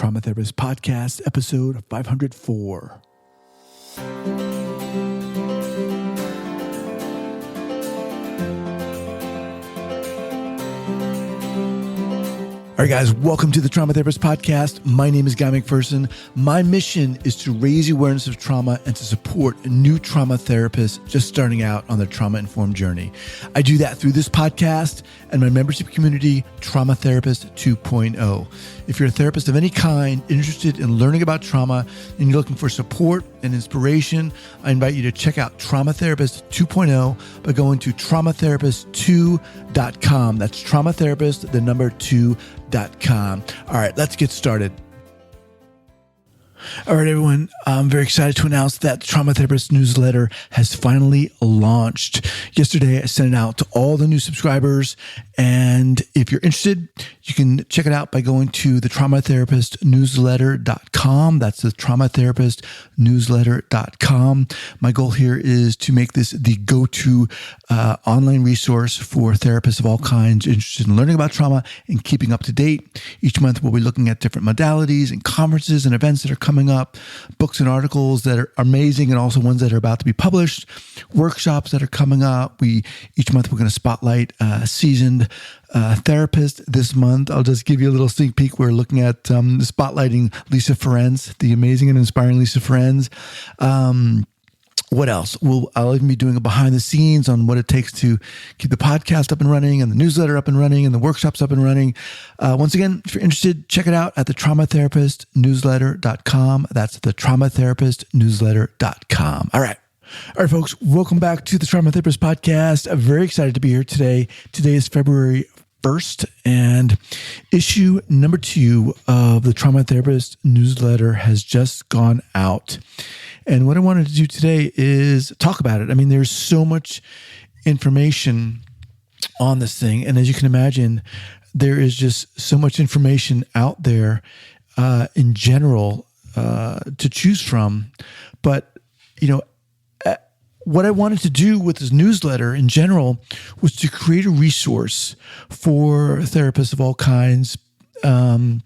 Trauma Therapist Podcast, episode 504. All right, guys, welcome to the Trauma Therapist Podcast. My name is Guy McPherson. My mission is to raise awareness of trauma and to support new trauma therapists just starting out on their trauma-informed journey. I do that through this podcast and my membership community, Trauma Therapist 2.0. If you're a therapist of any kind, interested in learning about trauma, and you're looking for support and inspiration, I invite you to check out Trauma Therapist 2.0 by going to traumatherapist2.com. That's traumatherapist, the number 2.com. All right, let's get started. All right, everyone. I'm very excited to announce that the Trauma Therapist newsletter has finally launched. Yesterday, I sent it out to all the new subscribers. And if you're interested, you can check it out by going to the traumatherapistnewsletter.com. That's the traumatherapistnewsletter.com. My goal here is to make this the go-to online resource for therapists of all kinds interested in learning about trauma and keeping up to date. Each month, we'll be looking at different modalities and conferences and events that are coming up, books and articles that are amazing, and also ones that are about to be published, workshops that are coming up. Each month, we're going to spotlight a seasoned therapist. This month, I'll just give you a little sneak peek. We're looking at spotlighting Lisa Ferenz, the amazing and inspiring Lisa Ferenz. What else? I'll even be doing a behind the scenes on what it takes to keep the podcast up and running and the newsletter up and running and the workshops up and running. Once again, if you're interested, check it out at the traumatherapistnewsletter.com. That's the traumatherapistnewsletter.com. All right, folks, welcome back to the Trauma Therapist Podcast. I'm very excited to be here today. Today is February 1st, and issue number 2 of the Trauma Therapist newsletter has just gone out. And what I wanted to do today is talk about it. I mean, there's so much information on this thing. And as you can imagine, there is just so much information out there in general to choose from. But, what I wanted to do with this newsletter in general was to create a resource for therapists of all kinds, but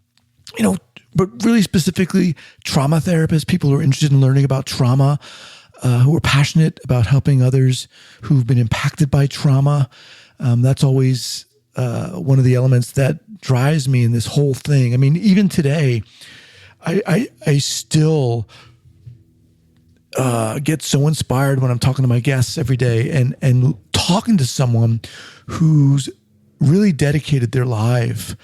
really specifically trauma therapists, people who are interested in learning about trauma, who are passionate about helping others who've been impacted by trauma. That's always one of the elements that drives me in this whole thing. I mean, even today, I still get so inspired when I'm talking to my guests every day and talking to someone who's really dedicated their life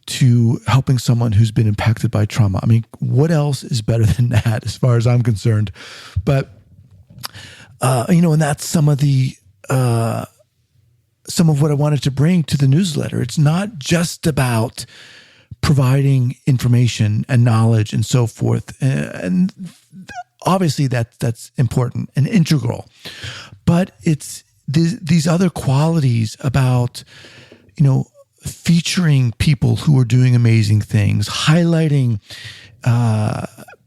to helping someone who's been impacted by trauma. I mean, what else is better than that as far as I'm concerned? But, and that's some of what I wanted to bring to the newsletter. It's not just about providing information and knowledge and so forth. And obviously that's important and integral, but it's these other qualities about, featuring people who are doing amazing things, highlighting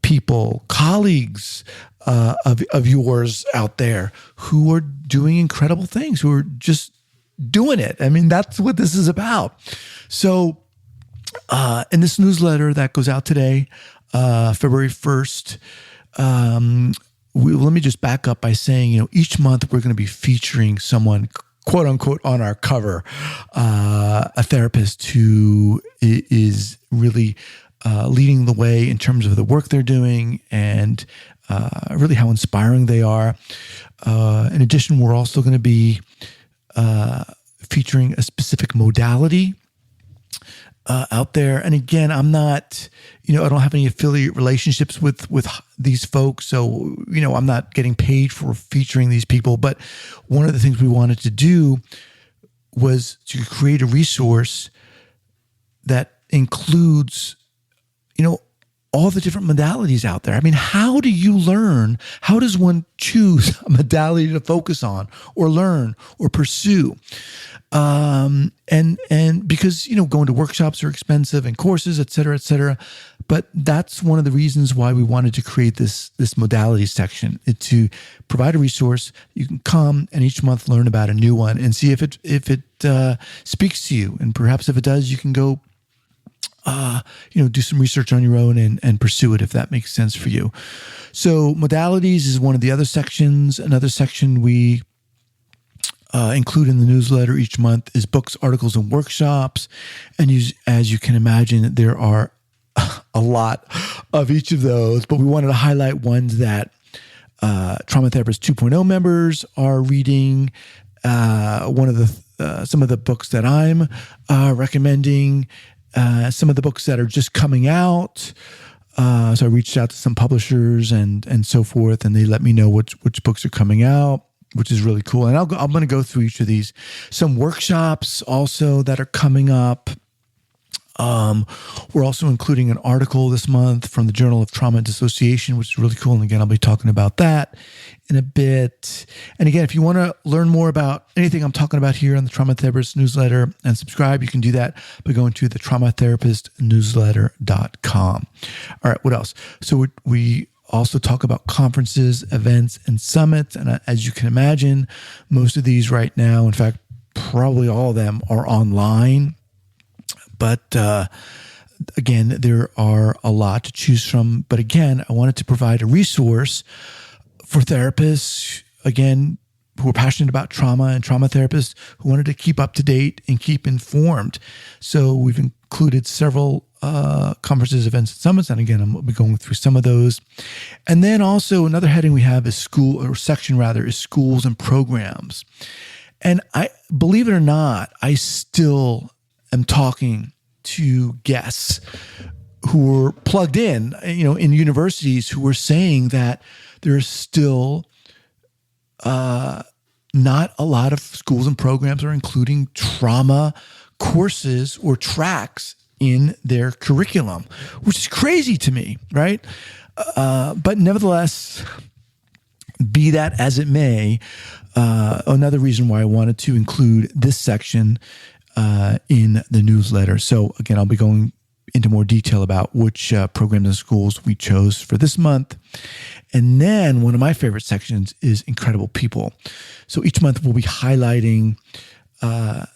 people, colleagues of yours out there who are doing incredible things, who are just doing it. I mean, that's what this is about. So in this newsletter that goes out today, February 1st, let me just back up by saying, each month we're going to be featuring someone, quote unquote, on our cover, a therapist who is really leading the way in terms of the work they're doing and really how inspiring they are. In addition, we're also going to be featuring a specific modality out there. And again, I'm not, I don't have any affiliate relationships with these folks. So, I'm not getting paid for featuring these people. But one of the things we wanted to do was to create a resource that includes, all the different modalities out there. I mean, how do you learn? How does one choose a modality to focus on or learn or pursue? And because, going to workshops are expensive and courses, et cetera, but that's one of the reasons why we wanted to create this modality section, to provide a resource. You can come and each month learn about a new one and see if it speaks to you. And perhaps if it does, you can go do some research on your own and pursue it if that makes sense for you. So modalities is one of the other sections. Another section we include in the newsletter each month is books, articles, and workshops. And as you can imagine, there are a lot of each of those, but we wanted to highlight ones that Trauma Therapist 2.0 members are reading. Some of the books that I'm recommending, some of the books that are just coming out. So I reached out to some publishers and so forth, and they let me know which books are coming out, which is really cool. And I'm going to go through each of these. Some workshops also that are coming up. We're also including an article this month from the Journal of Trauma and Dissociation, which is really cool. And again, I'll be talking about that in a bit. And again, if you want to learn more about anything I'm talking about here on the Trauma Therapist newsletter and subscribe, you can do that by going to the traumatherapistnewsletter.com. All right, what else? So we also talk about conferences, events, and summits. And as you can imagine, most of these right now, in fact, probably all of them are online. But again, there are a lot to choose from. But again, I wanted to provide a resource for therapists, again, who are passionate about trauma and trauma therapists who wanted to keep up to date and keep informed. So we've included several conferences, events, and summits. And again, I'm going through some of those. And then also another heading we have is schools and programs. And I believe it or not, I still am talking to guests who are plugged in universities who are saying that there's still not a lot of schools and programs are including trauma courses or tracks in their curriculum, which is crazy to me, right? But nevertheless, be that as it may, another reason why I wanted to include this section in the newsletter. So again, I'll be going into more detail about which programs and schools we chose for this month. And then one of my favorite sections is Incredible People. So each month we'll be highlighting a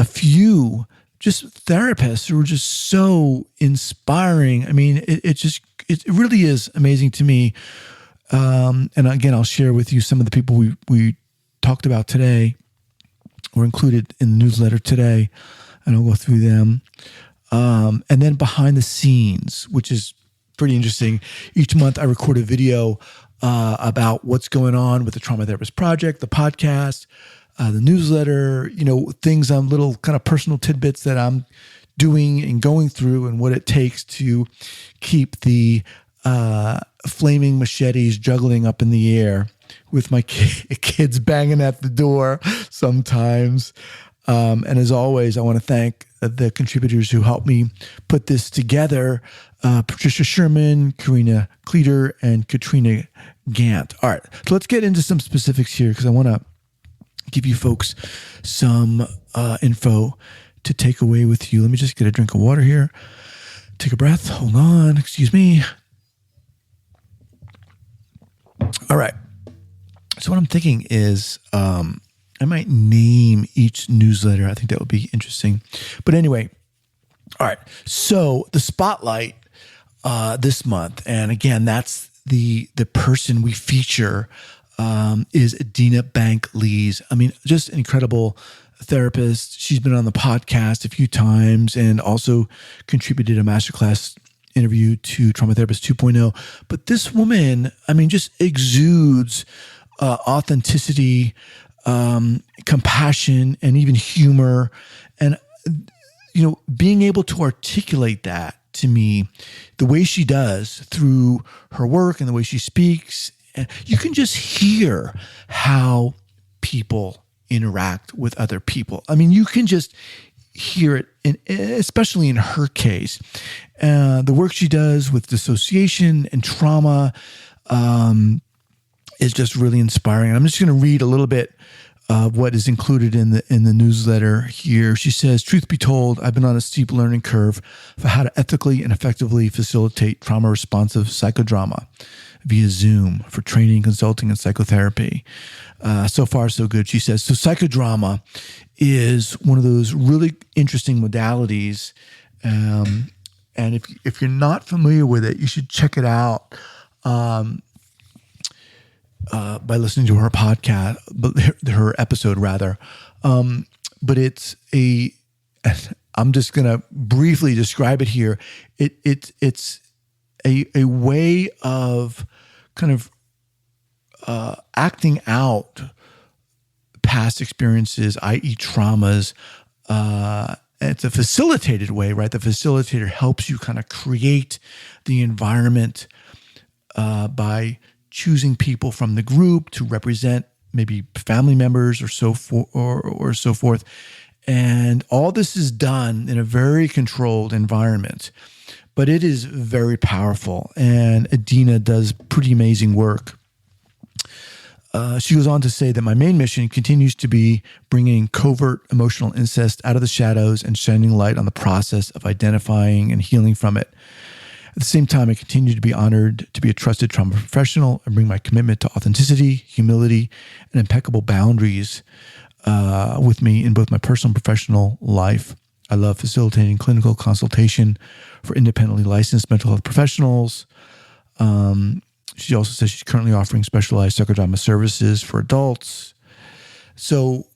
few just therapists who are just so inspiring. I mean, it really is amazing to me. And again, I'll share with you some of the people we talked about today were included in the newsletter today, and I'll go through them. And then behind the scenes, which is pretty interesting. Each month I record a video about what's going on with the Trauma Therapist Project, the podcast, the newsletter, things on little kind of personal tidbits that I'm doing and going through and what it takes to keep the flaming machetes juggling up in the air with my kids banging at the door sometimes. And as always, I want to thank the contributors who helped me put this together, Patricia Sherman, Karina Cleater, and Katrina Gant. All right, so let's get into some specifics here because I want to give you folks some info to take away with you. Let me just get a drink of water here. Take a breath. Hold on. Excuse me. All right. So what I'm thinking is I might name each newsletter. I think that would be interesting. But anyway, all right. So the spotlight this month, and again, that's the person we feature is Adena Bank-Lees. I mean, just an incredible therapist. She's been on the podcast a few times and also contributed a masterclass interview to Trauma Therapist 2.0. But this woman, I mean, just exudes authenticity, compassion, and even humor. And, being able to articulate that to me, the way she does through her work and the way she speaks, you can just hear how people interact with other people. I mean, you can just hear it, especially in her case. The work she does with dissociation and trauma is just really inspiring. I'm just going to read a little bit of what is included in the newsletter here. She says, "Truth be told, I've been on a steep learning curve for how to ethically and effectively facilitate trauma-responsive psychodrama via Zoom for training, consulting, and psychotherapy. So far, so good," she says. So psychodrama is one of those really interesting modalities And if you're not familiar with it, you should check it out by listening to her podcast, her episode rather. But it's I'm just going to briefly describe it here. It's a way of kind of acting out past experiences, i.e. traumas. It's a facilitated way, right? The facilitator helps you kind of create the environment by choosing people from the group to represent maybe family members or so forth. And all this is done in a very controlled environment, but it is very powerful. And Adena does pretty amazing work. She goes on to say that my main mission continues to be bringing covert emotional incest out of the shadows and shining light on the process of identifying and healing from it. At the same time, I continue to be honored to be a trusted trauma professional and bring my commitment to authenticity, humility, and impeccable boundaries with me in both my personal and professional life. I love facilitating clinical consultation for independently licensed mental health professionals. She also says she's currently offering specialized psychodrama services for adults. So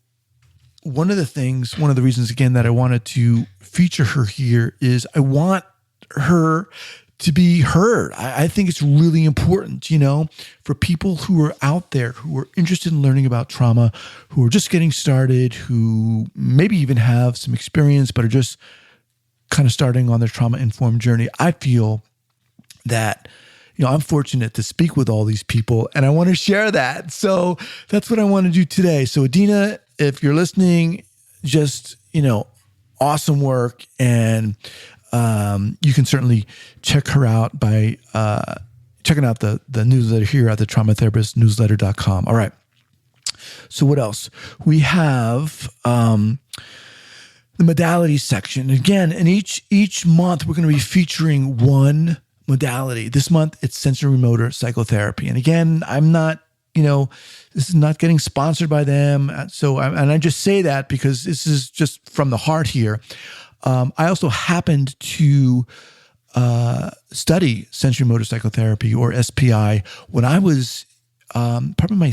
one of the reasons, again, that I wanted to feature her here is I want her to be heard. I think it's really important, for people who are out there, who are interested in learning about trauma, who are just getting started, who maybe even have some experience, but are just kind of starting on their trauma-informed journey. I feel that I'm fortunate to speak with all these people, and I want to share that. So that's what I want to do today. So Adena, if you're listening, just, awesome work. And you can certainly check her out by checking out the newsletter here at the traumatherapistnewsletter.com. All right. So what else? We have the modalities section. Again, in each month, we're going to be featuring one modality. This month, it's sensorimotor psychotherapy. And again, I'm not, this is not getting sponsored by them. So, I just say that because this is just from the heart here. I also happened to study sensorimotor psychotherapy, or SPI, when I was probably my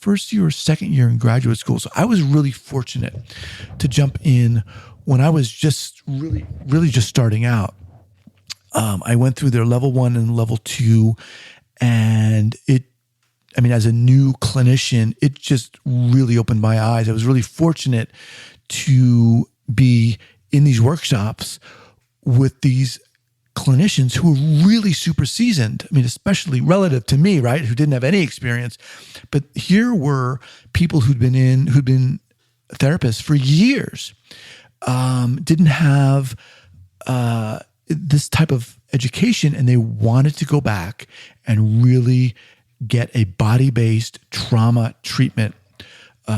first year or second year in graduate school. So I was really fortunate to jump in when I was just really just starting out. I went through their level 1 and level 2, and as a new clinician, it just really opened my eyes. I was really fortunate to be in these workshops with these clinicians who were really super seasoned. Especially relative to me, right? Who didn't have any experience. But here were people who'd been therapists for years, didn't have this type of education, and they wanted to go back and really get a body-based trauma treatment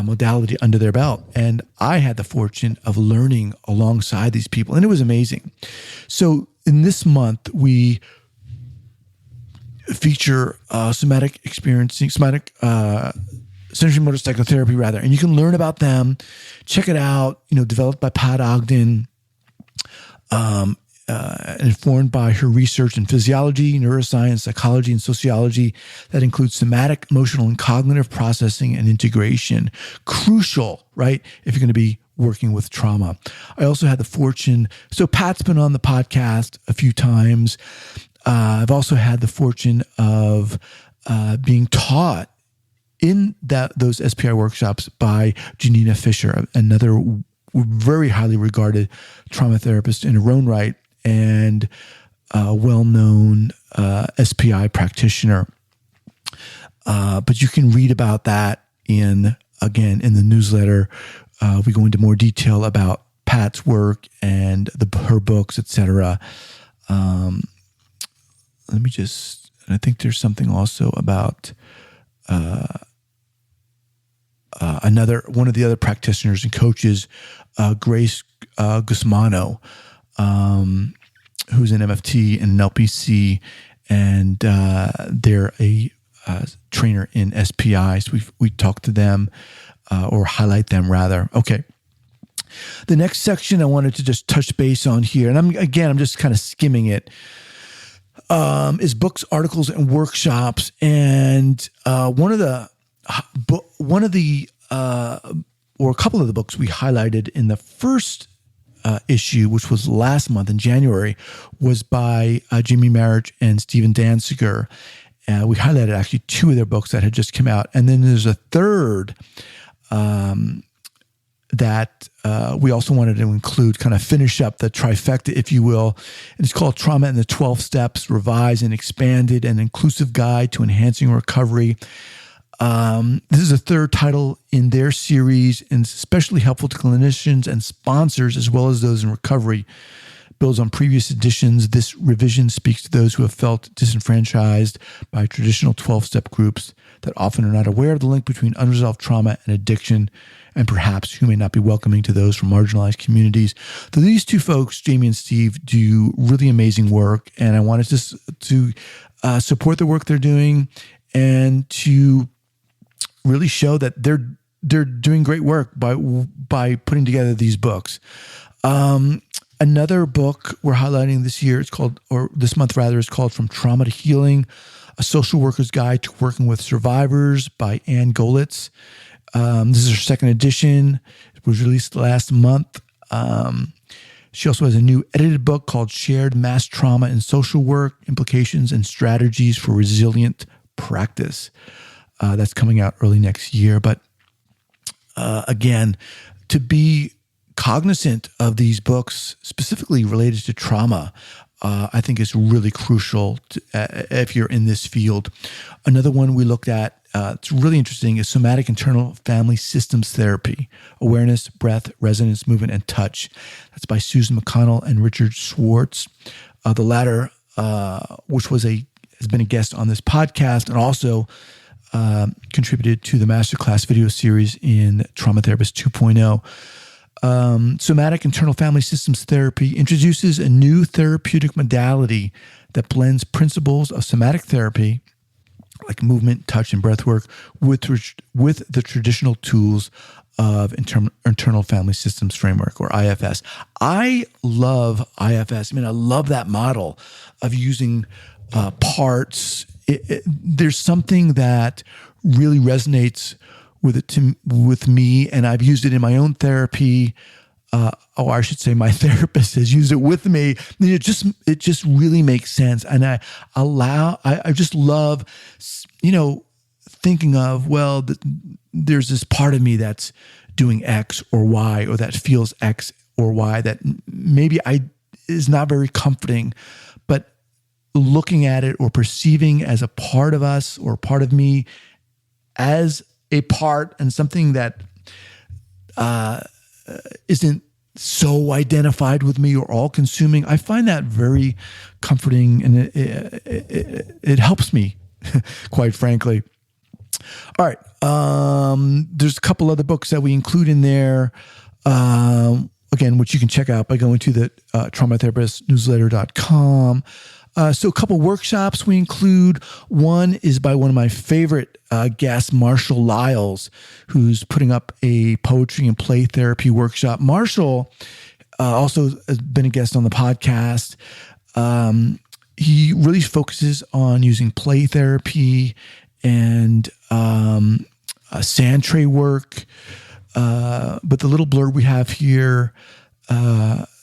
modality under their belt. And I had the fortune of learning alongside these people, and it was amazing. So in this month, we feature somatic sensorimotor psychotherapy rather, and you can learn about them. Check it out. Developed by Pat Ogden, informed by her research in physiology, neuroscience, psychology, and sociology that includes somatic, emotional, and cognitive processing and integration. Crucial, right, if you're going to be working with trauma. I also had the fortune, so Pat's been on the podcast a few times. I've also had the fortune of being taught in those SPI workshops by Janina Fisher, another very highly regarded trauma therapist in her own right, and a well-known SPI practitioner. But you can read about that in the newsletter. We go into more detail about Pat's work and her books, etc. I think there's something also about one of the other practitioners and coaches, Grace Gusmano, who's an MFT and an LPC, and they're a trainer in SPI. So we talk to them or highlight them rather. Okay. The next section I wanted to just touch base on here, and I'm just kind of skimming it, is books, articles, and workshops. And one of the or a couple of the books we highlighted in the first issue, which was last month in January, was by Jamie Marriage and Stephen Danziger. We highlighted actually two of their books that had just come out. And then there's a third that we also wanted to include, kind of finish up the trifecta, if you will. And it's called Trauma and the 12 Steps, Revised and Expanded, an Inclusive Guide to Enhancing Recovery. This is a third title in their series, and it's especially helpful to clinicians and sponsors, as well as those in recovery. Builds on previous editions. This revision speaks to those who have felt disenfranchised by traditional 12-step groups that often are not aware of the link between unresolved trauma and addiction, and perhaps who may not be welcoming to those from marginalized communities. So these two folks, Jamie and Steve, do really amazing work, and I wanted to support the work they're doing and to really show that they're doing great work by putting together these books. Another book we're highlighting this month is called From Trauma to Healing, A Social Worker's Guide to Working with Survivors by Ann Golitz. This is her second edition. It was released last month. She also has a new edited book called Shared Mass Trauma in Social Work, Implications and Strategies for Resilient Practice. That's coming out early next year. But again, to be cognizant of these books, specifically related to trauma, I think is really crucial if you're in this field. Another one we looked at, it's really interesting, is Somatic Internal Family Systems Therapy, Awareness, Breath, Resonance, Movement, and Touch. That's by Susan McConnell and Richard Schwartz. The latter, which has been a guest on this podcast and also contributed to the masterclass video series in Trauma Therapist 2.0. Somatic Internal Family Systems Therapy introduces a new therapeutic modality that blends principles of somatic therapy, like movement, touch, and breath work, with the traditional tools of internal family systems framework, or IFS. I love IFS. I love that model of using parts. There's something that really resonates with me, and I've used it in my own therapy. I should say my therapist has used it with me. It just really makes sense, and I just love, thinking of, there's this part of me that's doing X or Y, or that feels X or Y that maybe is not very comforting, but looking at it or perceiving as a part of us or part of me as a part and something that isn't so identified with me or all-consuming, I find that very comforting, and it helps me, quite frankly. All right. There's a couple other books that we include in there, again, which you can check out by going to the traumatherapistnewsletter.com. So a couple workshops we include. One is by one of my favorite guests, Marshall Lyles, who's putting up a poetry and play therapy workshop. Marshall also has been a guest on the podcast. He really focuses on using play therapy and sand tray work. But the little blurb we have here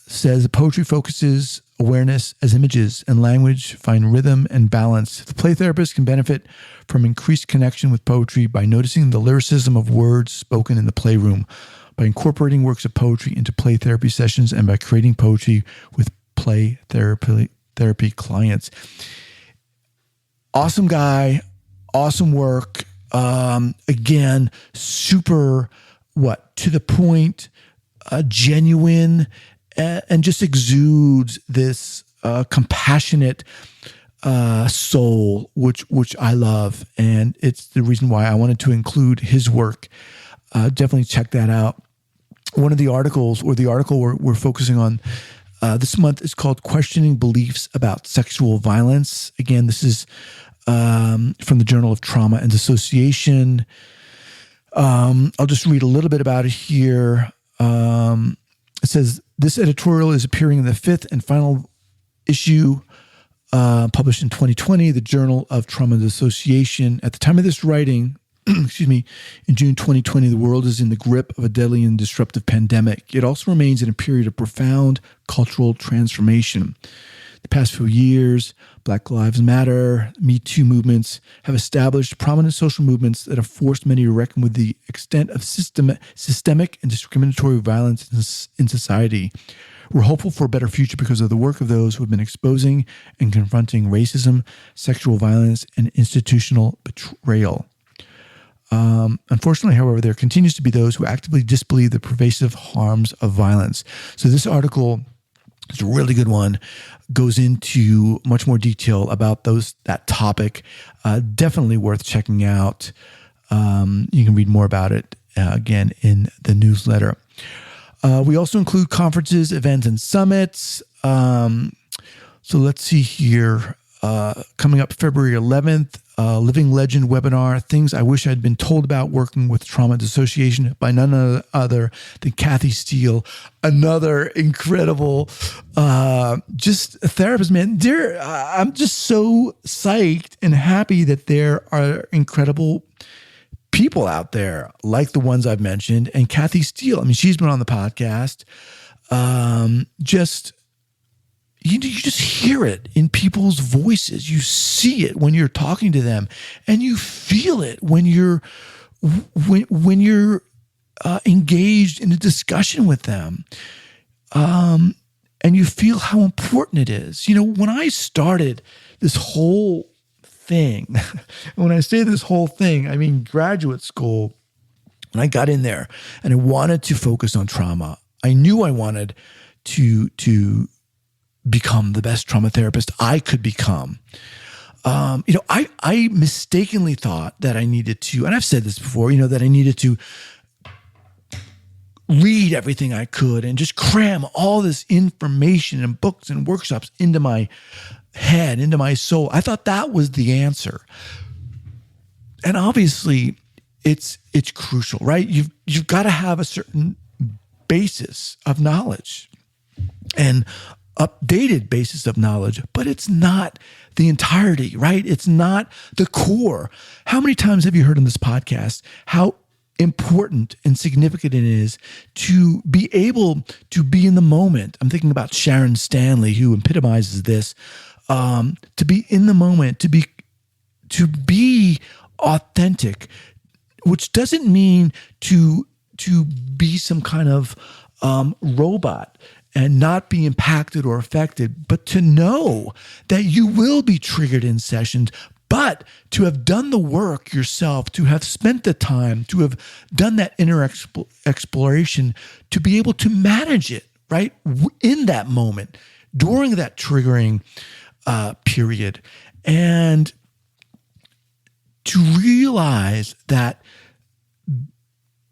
says the poetry focuses awareness as images and language find rhythm and balance. The play therapist can benefit from increased connection with poetry by noticing the lyricism of words spoken in the playroom, by incorporating works of poetry into play therapy sessions, and by creating poetry with play therapy clients. Awesome guy, awesome work. Again, super to the point, genuine, and just exudes this compassionate soul, which I love, and it's the reason why I wanted to include his work. Definitely check that out. One of the articles, or the article we're focusing on this month, is called "Questioning Beliefs About Sexual Violence." Again, this is from the Journal of Trauma and Dissociation. I'll just read a little bit about it here. It says, this editorial is appearing in the 5th and final issue, published in 2020, the Journal of Trauma Dissociation. At the time of this writing, excuse me, in June 2020, the world is in the grip of a deadly and disruptive pandemic. It also remains in a period of profound cultural transformation. The past few years, Black Lives Matter, Me Too movements have established prominent social movements that have forced many to reckon with the extent of systemic and discriminatory violence in society. We're hopeful for a better future because of the work of those who have been exposing and confronting racism, sexual violence, and institutional betrayal. Unfortunately, however, there continues to be those who actively disbelieve the pervasive harms of violence. So this article is a really good one, goes into much more detail about that topic. Definitely worth checking out. You can read more about it, again, in the newsletter. We also include conferences, events, and summits. So let's see here. Coming up February 11th, Living Legend webinar, things I wish I'd been told about working with trauma dissociation by none other than Kathy Steele, another incredible, just a therapist, man. I'm just so psyched and happy that there are incredible people out there like the ones I've mentioned. And Kathy Steele, I mean, she's been on the podcast. You just hear it in people's voices. You see it when you're talking to them, and you feel it when you're engaged in a discussion with them. And you feel how important it is. You know, when I started this whole thing, when I say this whole thing, I mean graduate school, and I got in there and I wanted to focus on trauma. I knew I wanted to become the best trauma therapist I could become. I mistakenly thought that I needed to, and I've said this before, that I needed to read everything I could and just cram all this information and books and workshops into my head, into my soul. I thought that was the answer. And obviously it's crucial, right? You've got to have a certain basis of knowledge and updated basis of knowledge, but it's not the entirety, right? It's not the core. How many times have you heard on this podcast how important and significant it is to be able to be in the moment? I'm thinking about Sharon Stanley, who epitomizes this, to be in the moment, to be authentic, which doesn't mean to be some kind of robot and not be impacted or affected, but to know that you will be triggered in sessions, but to have done the work yourself, to have spent the time, to have done that inner exploration, to be able to manage it, right? In that moment, during that triggering period. And to realize that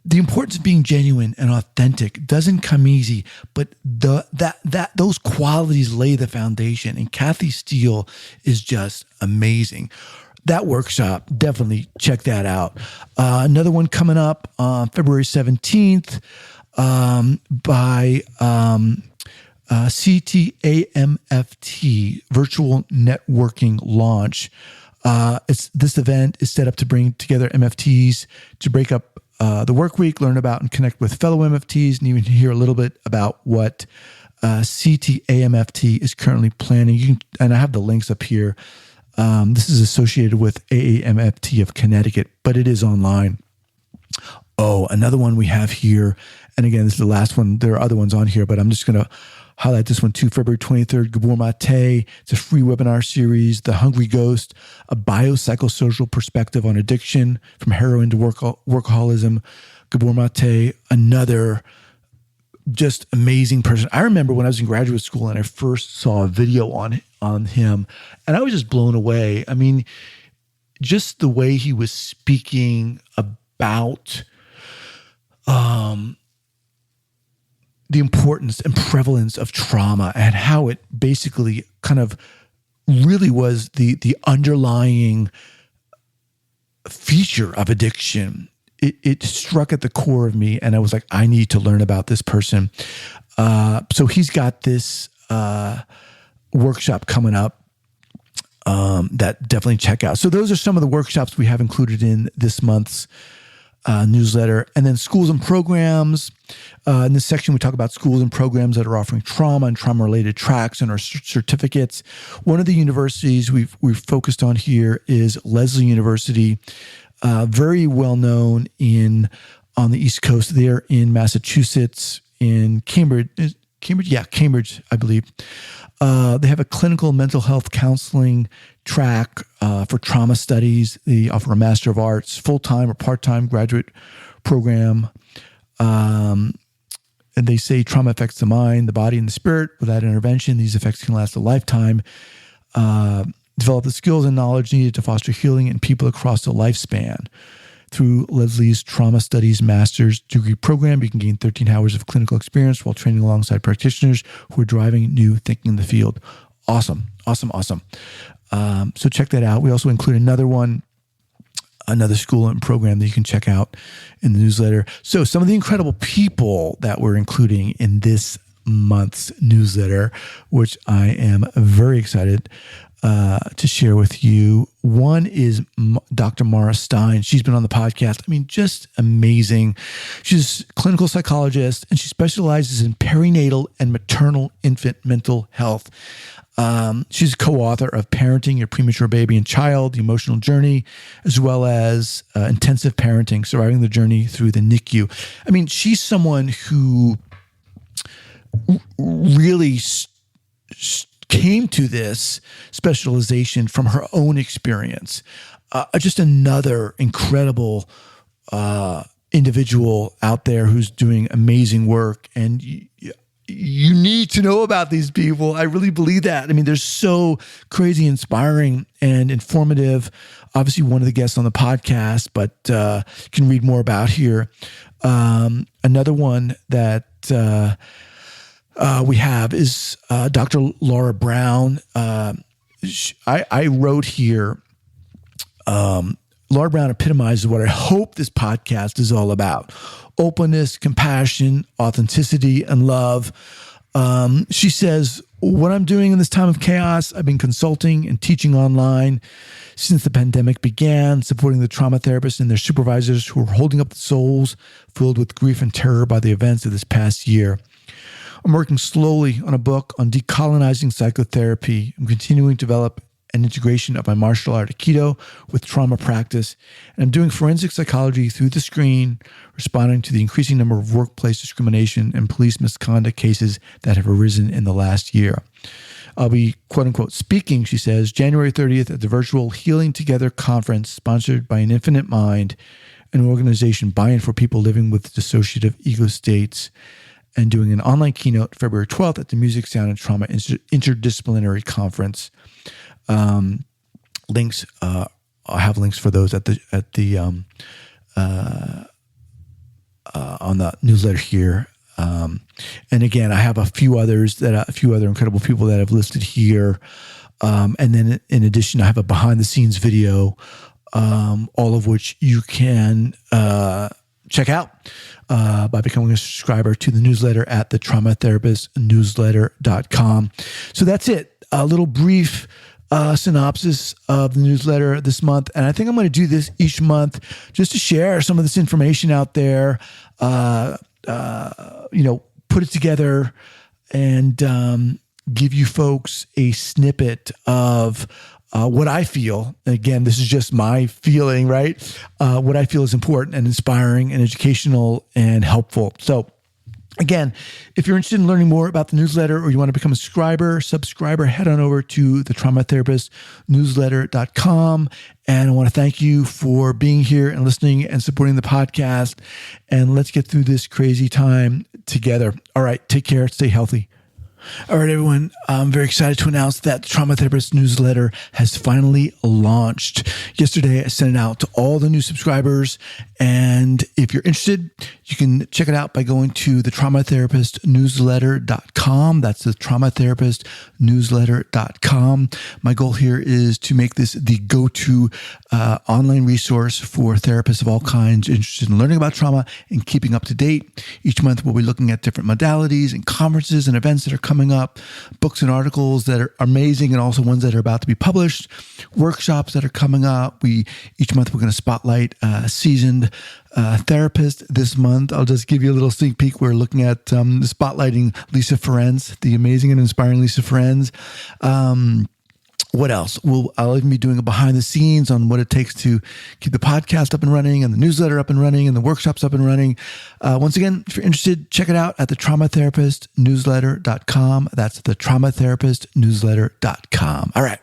the importance of being genuine and authentic doesn't come easy, but those qualities lay the foundation. And Kathy Steele is just amazing. That workshop, definitely check that out. Another one coming up on February 17th by CTAMFT, Virtual Networking Launch. This event is set up to bring together MFTs to break up the work week, learn about and connect with fellow MFTs, and even hear a little bit about what CTAMFT is currently planning. And I have the links up here. This is associated with AAMFT of Connecticut, but it is online. Oh, another one we have here, and again, this is the last one. There are other ones on here, but I'm just going to highlight this one too. February 23rd, Gabor Mate. It's a free webinar series, The Hungry Ghost, a biopsychosocial perspective on addiction from heroin to workaholism. Gabor Mate, another just amazing person. I remember when I was in graduate school and I first saw a video on him, and I was just blown away. I mean, just the way he was speaking about the importance and prevalence of trauma and how it basically kind of really was the underlying feature of addiction. it struck at the core of me, and I was like, I need to learn about this person. So he's got this workshop coming up that definitely check out. So those are some of the workshops we have included in this month's newsletter. And then schools and programs. In this section, we talk about schools and programs that are offering trauma and trauma-related tracks and our certificates. One of the universities we've focused on here is Lesley University, very well known on the East Coast. They're in Massachusetts, in Cambridge, I believe. They have a clinical mental health counseling track for trauma studies. They offer a Master of Arts, full-time or part-time graduate program. And they say trauma affects the mind, the body, and the spirit. Without intervention, these effects can last a lifetime. Develop the skills and knowledge needed to foster healing in people across the lifespan. Through Lesley's Trauma Studies Master's Degree Program, you can gain 13 hours of clinical experience while training alongside practitioners who are driving new thinking in the field. Awesome. So check that out. We also include another school and program that you can check out in the newsletter. So some of the incredible people that we're including in this month's newsletter, which I am very excited to share with you. One is Dr. Mara Stein. She's been on the podcast. I mean, just amazing. She's a clinical psychologist, and she specializes in perinatal and maternal infant mental health. She's a co-author of Parenting Your Premature Baby and Child, The Emotional Journey, as well as Intensive Parenting, Surviving the Journey Through the NICU. I mean, she's someone who really came to this specialization from her own experience. Just another incredible individual out there who's doing amazing work. And you need to know about these people. I really believe that. I mean, they're so crazy inspiring and informative. Obviously, one of the guests on the podcast, but you can read more about here. Another one that we have is Dr. Laura Brown. I wrote here, Laura Brown epitomizes what I hope this podcast is all about: openness, compassion, authenticity, and love. She says, what I'm doing in this time of chaos, I've been consulting and teaching online since the pandemic began, supporting the trauma therapists and their supervisors who are holding up the souls filled with grief and terror by the events of this past year. I'm working slowly on a book on decolonizing psychotherapy. I'm continuing to develop an integration of my martial art Aikido with trauma practice. And I'm doing forensic psychology through the screen, responding to the increasing number of workplace discrimination and police misconduct cases that have arisen in the last year. I'll be, quote unquote, speaking, she says, January 30th at the virtual Healing Together conference sponsored by An Infinite Mind, an organization buy-in for people living with dissociative ego states, and doing an online keynote February 12th at the Music, Sound, and Trauma Interdisciplinary Conference. Links, I'll have links for those on the newsletter here. And again, I have a few other incredible people that I've listed here. And then in addition, I have a behind the scenes video, all of which you can, check out by becoming a subscriber to the newsletter at the traumatherapistnewsletter.com. So that's it. A little brief synopsis of the newsletter this month. And I think I'm going to do this each month just to share some of this information out there, put it together and give you folks a snippet of what I feel. Again, this is just my feeling, right? What I feel is important and inspiring and educational and helpful. So again, if you're interested in learning more about the newsletter or you want to become a subscriber, head on over to the traumatherapistnewsletter.com. And I want to thank you for being here and listening and supporting the podcast. And let's get through this crazy time together. All right, take care. Stay healthy. All right, everyone. I'm very excited to announce that the Trauma Therapist newsletter has finally launched. Yesterday, I sent it out to all the new subscribers, And if you're interested, you can check it out by going to the traumatherapistnewsletter.com. That's the traumatherapistnewsletter.com. My goal here is to make this the go-to online resource for therapists of all kinds interested in learning about trauma and keeping up to date. Each month, we'll be looking at different modalities and conferences and events that are coming up, books and articles that are amazing and also ones that are about to be published, workshops that are coming up. Each month, we're going to spotlight a seasoned therapist. This month, I'll just give you a little sneak peek. We're looking at spotlighting Lisa Ferenz, the amazing and inspiring Lisa Ferenz. What else? I'll even be doing a behind the scenes on what it takes to keep the podcast up and running and the newsletter up and running and the workshops up and running. Once again, if you're interested, check it out at the traumatherapistnewsletter.com. That's the traumatherapistnewsletter.com. All right.